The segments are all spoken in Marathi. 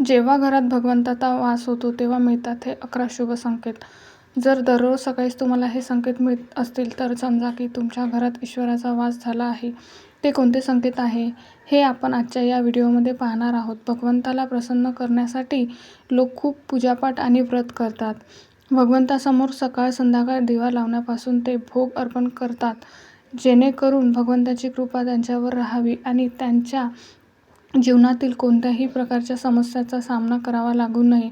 जेव्हा घरात भगवंताचा वास होतो तेव्हा मिळतात हे 11 शुभ संकेत. जर दररोज सकाळीच तुम्हाला हे संकेत मिळत असतील तर समजा की तुमच्या घरात ईश्वराचा वास झाला आहे. ते कोणते संकेत आहे हे आपण आजच्या या व्हिडिओमध्ये पाहणार आहोत. भगवंताला प्रसन्न करण्यासाठी लोक खूप पूजापाठ आणि व्रत करतात. भगवंतासमोर सकाळ संध्याकाळ दिवा लावण्यापासून ते भोग अर्पण करतात, जेणेकरून भगवंताची कृपा त्यांच्यावर राहावी आणि त्यांच्या जीवनातील कोणत्याही प्रकारच्या समस्याचा सामना करावा लागू नये.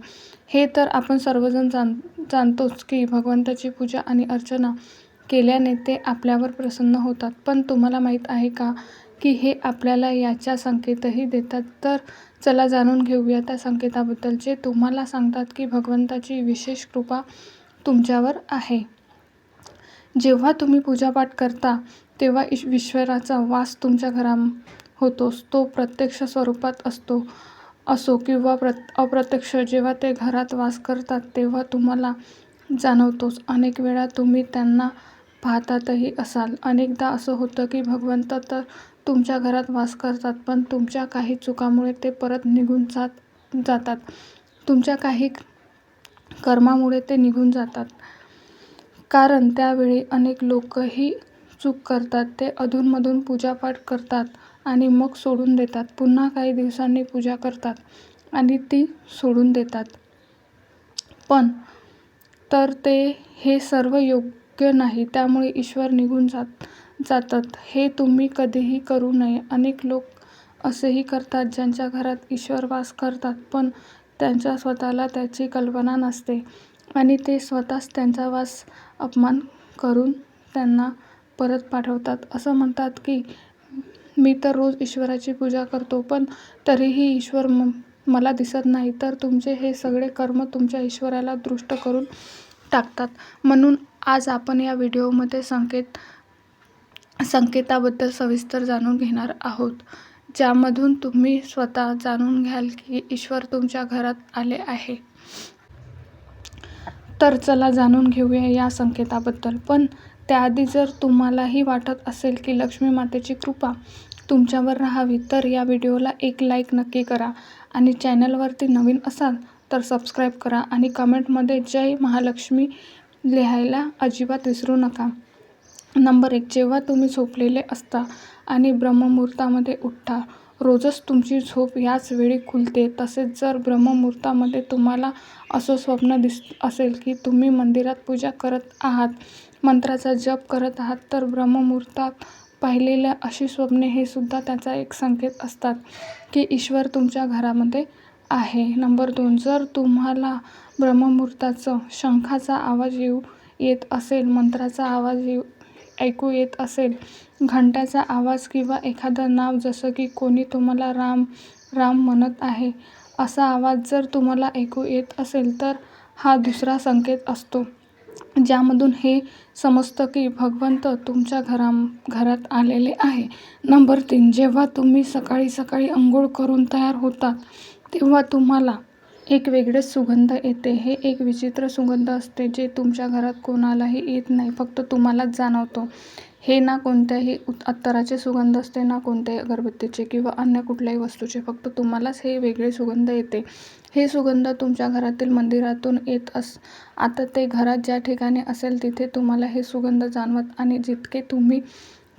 हे तर आपण सर्वजण जाणतोच की भगवंताची पूजा आणि अर्चना केल्याने ते आपल्यावर प्रसन्न होतात. पण तुम्हाला माहीत आहे का की हे आपल्याला याच्या संकेतही देतात? तर चला जाणून घेऊया त्या संकेताबद्दल, जे तुम्हाला सांगतात की भगवंताची विशेष कृपा तुमच्यावर आहे. जेव्हा तुम्ही पूजापाठ करता तेव्हा ईश्वराचा वास तुमच्या घरात होतोच. तो प्रत्यक्ष स्वरूपात असो किंवा अप्रत्यक्ष, जेव्हा ते घरात वास करतात तेव्हा तुम्हाला जाणवतोच. अनेक वेळा तुम्ही त्यांना पाहतातही असाल. अनेकदा असं होतं की भगवंत तर तुमच्या घरात वास करतात, पण तुमच्या काही चुकामुळे ते परत निघून जातात. तुमच्या काही कर्मामुळे ते निघून जातात. कारण त्यावेळी अनेक लोकही चूक करतात. ते अधूनमधून पूजापाठ करतात आणि मग सोडून देतात. पुन्हा काही दिवसांनी पूजा करतात आणि ती सोडून देतात. पण तर हे सर्व योग्य नाही. त्यामुळे ईश्वर निघून जातात. हे तुम्ही कधीही करू नये. अनेक लोक असेही करतात ज्यांच्या घरात ईश्वर वास करतात, पण त्यांच्या स्वतःला त्याची कल्पना नसते आणि ते स्वतःच त्यांचा वास अपमान करून त्यांना परत पाठवतात. असं म्हणतात की मी तर रोज ईश्वराची पूजा करतो, पण तरीही ईश्वर मला दिसत नाही. तर तुमचे हे सगळे कर्म तुमच्या ईश्वराला दृष्ट करून टाकतात. म्हणून आज आपण या व्हिडिओमध्ये संकेताबद्दल सविस्तर जाणून घेणार आहोत, ज्यामधून तुम्ही स्वतः जाणून घ्याल की ईश्वर तुमच्या घरात आले आहे. तर चला जाणून घेऊया या संकेताबद्दल. पण त्याआधी जर तुम्हालाही वाटत असेल की लक्ष्मी मातेची कृपा तुमच्यावर राहावी, तर या व्हिडिओला एक लाईक नक्की करा आणि चॅनलवरती नवीन असाल तर सबस्क्राईब करा आणि कमेंटमध्ये जय महालक्ष्मी लिहायला अजिबात विसरू नका. नंबर 1. जेव्हा तुम्ही झोपलेले असता आणि ब्रह्ममुहूर्तामध्ये उठता. रोजच तुमची झोप याच वेळी खुलते. तसेच जर ब्रह्ममुहूर्तामध्ये तुम्हाला असं स्वप्न दिसत असेल की तुम्ही मंदिरात पूजा करत आहात, मंत्राचा जप करत आहात, तर ब्रह्ममुहूर्तात पाहिलेल्या अशी स्वप्ने हे सुद्धा त्याचा एक संकेत असतात की ईश्वर तुमच्या घरामध्ये आहे. नंबर 2. जर तुम्हाला ब्रह्ममुहूर्ताचं शंखाचा आवाज येत असेल, मंत्राचा आवाज ऐकू येत असेल, घंटाचा आवाज किंवा एखादं नाव, जसं की कोणी तुम्हाला राम राम म्हणत आहे, असा आवाज जर तुम्हाला ऐकू येत असेल, तर हा दुसरा संकेत असतो, ज्यामधून हे समजतं की भगवंत तुमच्या घरात आलेले आहे. नंबर 3. जेव्हा तुम्ही सकाळी सकाळी अंघोळ करून तयार होतात तेव्हा तुम्हाला एक वेगळेच सुगंध येते. हे एक विचित्र सुगंध असते, जे तुमच्या घरात कोणालाही येत नाही, फक्त तुम्हालाच जाणवतो. हे ना कोणत्याही अत्तराचे सुगंध असते, ना कोणत्याही अगरबत्तीचे किंवा अन्य कुठल्याही वस्तूचे. फक्त तुम्हालाच हे वेगळे सुगंध येते. हे सुगंध तुमच्या घरातील मंदिरातून येत आता ते घरात ज्या ठिकाणी असेल तिथे तुम्हाला हे सुगंध जाणवत आणि जितके तुम्ही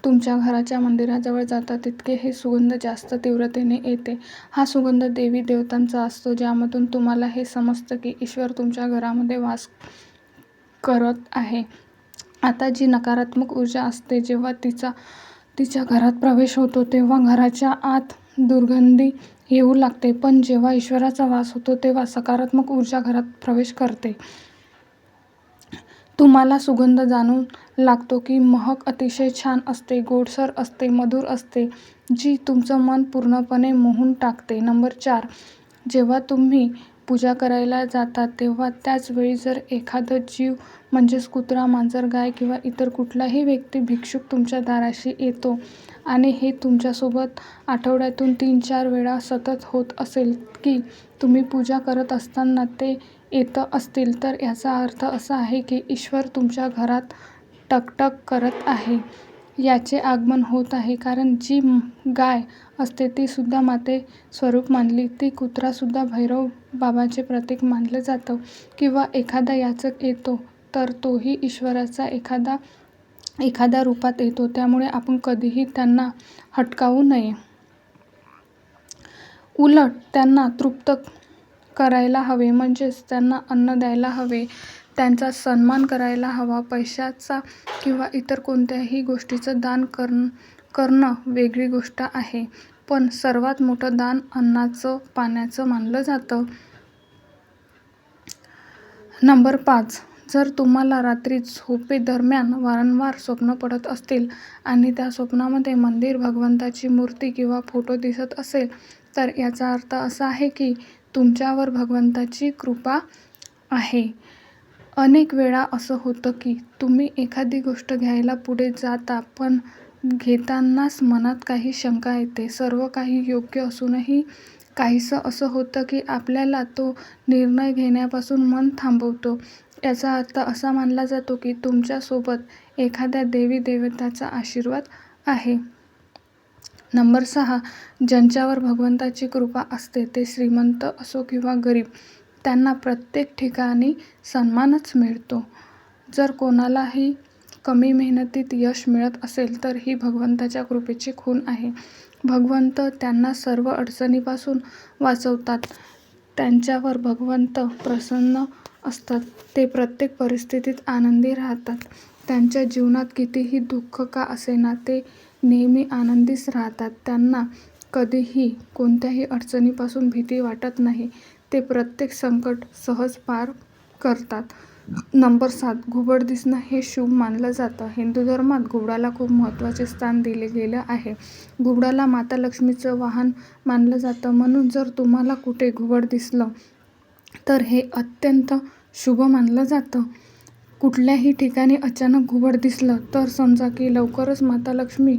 तुमच्या घराच्या मंदिराजवळ जाता तितके हे सुगंध जास्त तीव्रतेने येते. हा सुगंध देवी देवतांचा असतो, ज्यामधून तुम्हाला हे समजतं की ईश्वर तुमच्या घरामध्ये वास करत आहे. आता जी नकारात्मक ऊर्जा असते, जेव्हा तिच्या घरात प्रवेश होतो तेव्हा घराच्या आत दुर्गंधी येऊ लागते. पण जेव्हा ईश्वराचा वास होतो तेव्हा सकारात्मक ऊर्जा घरात प्रवेश करते. तुम्हाला सुगंध जाणवू लागतो की महक अतिशय छान असते, गोडसर असते, मधुर असते, जी तुमचं मन पूर्णपणे मोहून टाकते. नंबर 4. जेव्हा तुम्ही पूजा करायला जाता तेव्हा त्याच वेळी जर एखादं जीव म्हणजेच कुत्रा, मांजर, गाय किंवा इतर कुठलाही व्यक्ती भिक्षुक तुमच्या दाराशी येतो आणि हे तुमच्यासोबत आठवड्यातून 3-4 वेळा सतत होत असेल की तुम्ही पूजा करत असताना ते येत असतील, तर याचा अर्थ असा आहे की ईश्वर तुमच्या घरात टकटक करत आहे. याचे आगमन होत आहे. कारण जी गाय असते ती सुद्धा माते स्वरूप मानली, ती कुत्रासुद्धा भैरव बाबाचे प्रतीक मानलं जातं. किंवा एखादा याचक येतो तर तोही ईश्वराचा एखाद्या रूपात येतो. त्यामुळे आपण कधीही त्यांना हटकावू नये. उलट त्यांना तृप्त करायला हवे, म्हणजेच त्यांना अन्न द्यायला हवे, त्यांचा सन्मान करायला हवा. पैशाचा किंवा इतर कोणत्याही गोष्टीचं दान करणं वेगळी गोष्ट आहे, पण सर्वात मोठं दान अन्नाचं, पाण्याचं मानलं जातं. नंबर 5. जर तुम्हाला रात्री झोपेदरम्यान वारंवार स्वप्न पडत असतील आणि त्या स्वप्नामध्ये मंदिर, भगवंताची मूर्ती किंवा फोटो दिसत असेल, तर याचा अर्थ असा आहे की तुमच्यावर भगवंताची कृपा आहे. अनेक वेळा असं होतं की तुम्ही एखादी गोष्ट घ्यायला पुढे जाता, पण घेतानाच मनात काही शंका येते. सर्व काही योग्य असूनही काहीसं असं होतं की आपल्याला तो निर्णय घेण्यापासून मन थांबवतो. याचा अर्थ असा मानला जातो की तुमच्यासोबत एखाद्या देवी-देवतांचा आशीर्वाद आहे. नंबर 6. ज्यांच्यावर भगवंताची कृपा असते ते श्रीमंत असो किंवा गरीब, त्यांना प्रत्येक ठिकाणी सन्मानच मिळतो. जर कोणालाही कमी मेहनतीत यश मिळत असेल तर ही भगवंताच्या कृपेची खूण आहे. भगवंत त्यांना सर्व अडचणींपासून वाचवतात. त्यांच्यावर भगवंत प्रसन्न असतात. ते प्रत्येक परिस्थितीत आनंदी राहतात. त्यांच्या जीवनात कितीही दुःख का असेना, ते नेहमी आनंदीच राहतात. त्यांना कधीही कोणत्याही अडचणीपासून भीती वाटत नाही. ते प्रत्येक संकट सहज पार करतात. नंबर 7. घुबड दिसणं हे शुभ मानलं जातं. हिंदू धर्मात घुबडाला खूप महत्त्वाचे स्थान दिले गेलं आहे. घुबडाला माता लक्ष्मीचं वाहन मानलं जातं. म्हणून जर तुम्हाला कुठे घुबड दिसलं तर हे अत्यंत शुभ मानलं जातं. कुठल्याही ठिकाणी अचानक घुबड दिसलं तर समजा की लवकरच माता लक्ष्मी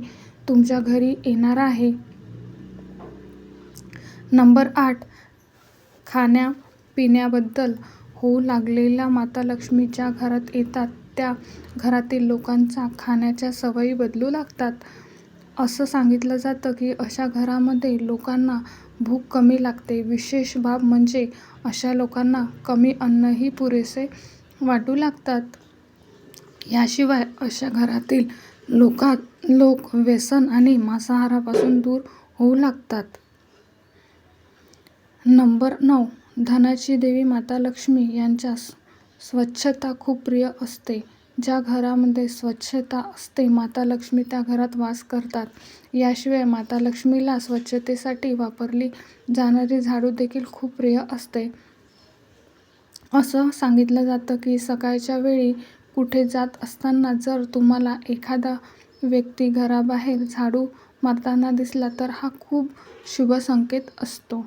तुमच्या घरी येणार आहे. नंबर 8. खाण्यापिण्याबद्दल होऊ लागलेल्या माता लक्ष्मी ज्या घरात येतात त्या घरातील लोकांच्या खाण्याच्या सवयी बदलू लागतात. असं सांगितलं जातं की अशा घरामध्ये लोकांना भूक कमी लागते. विशेष बाब म्हणजे अशा लोकांना कमी अन्नही पुरेसे वाटू लागतात. याशिवाय अशा घरातील लोक व्यसन आणि मांसाहारापासून दूर होऊ लागतात. नंबर 9. धनाची देवी माता लक्ष्मी यांच्या स्वच्छता खूप प्रिय असते. ज्या घरामध्ये स्वच्छता असते माता लक्ष्मी त्या घरात वास करतात. याशिवाय माता लक्ष्मीला स्वच्छतेसाठी वापरली जाणारी झाडू देखील खूप प्रिय असते. असं सांगितलं जातं की सकाळच्या वेळी कुठे जात असताना जर तुम्हाला एखादा व्यक्ती घराबाहेर झाडू मारताना दिसला तर हा खूप शुभ संकेत असतो.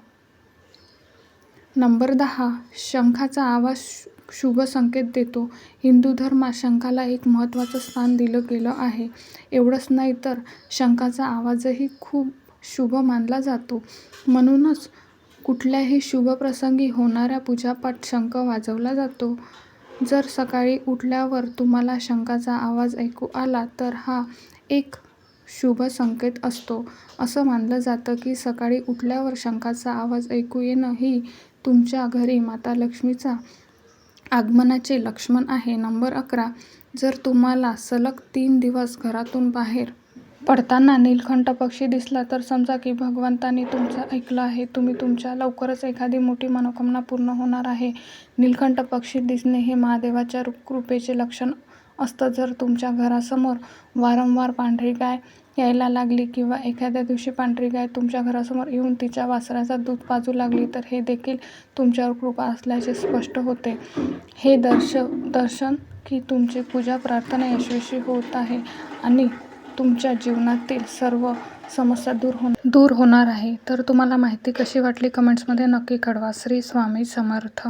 नंबर 10. शंखाचा आवाज शुभ संकेत देतो. हिंदू धर्मात शंखाला एक महत्त्वाचं स्थान दिलं गेलं आहे. एवढंच नाही तर शंखाचा आवाजही खूप शुभ मानला जातो. म्हणूनच कुठल्याही शुभ प्रसंगी होणाऱ्या पूजापाठ शंख वाजवला जातो. जर सकाळी उठल्यावर तुम्हाला शंखाचा आवाज ऐकू आला तर हा एक शुभ संकेत असतो. असं मानलं जातं की सकाळी उठल्यावर शंखाचा आवाज ऐकू येणं ही तुमच्या घरी माता लक्ष्मीच्या आगमनाचे लक्षण आहे. नंबर 11. जर तुम्हाला सलग 3 दिवस घरातून बाहेर पडताना नीलकंठ पक्षी दिसला तर समजा की भगवंतानी तुमचं ऐकलं आहे. तुमच्या लवकरच एखादी मोठी मनोकामना पूर्ण होणार आहे. नीलकंठ पक्षी दिसणे हे महादेवाच्या कृपेचे लक्षण असतं. जर तुमच्या घरासमोर वारंवार पांढरी गाय यायला लागली किंवा एखाद्या दिवशी पांढरी गाय तुमच्या घरासमोर येऊन तिच्या वासराचं दूध पाजू लागली तर हे देखील तुमच्यावर कृपा असल्याचे स्पष्ट होते. हे दर्शन की तुमची पूजा प्रार्थना यशस्वी होत आहे आणि तुमच्या जीवनातील सर्व समस्या दूर होणार आहे. तर तुम्हाला माहिती कशी वाटली कमेंट्समध्ये नक्की कळवा. श्री स्वामी समर्थ.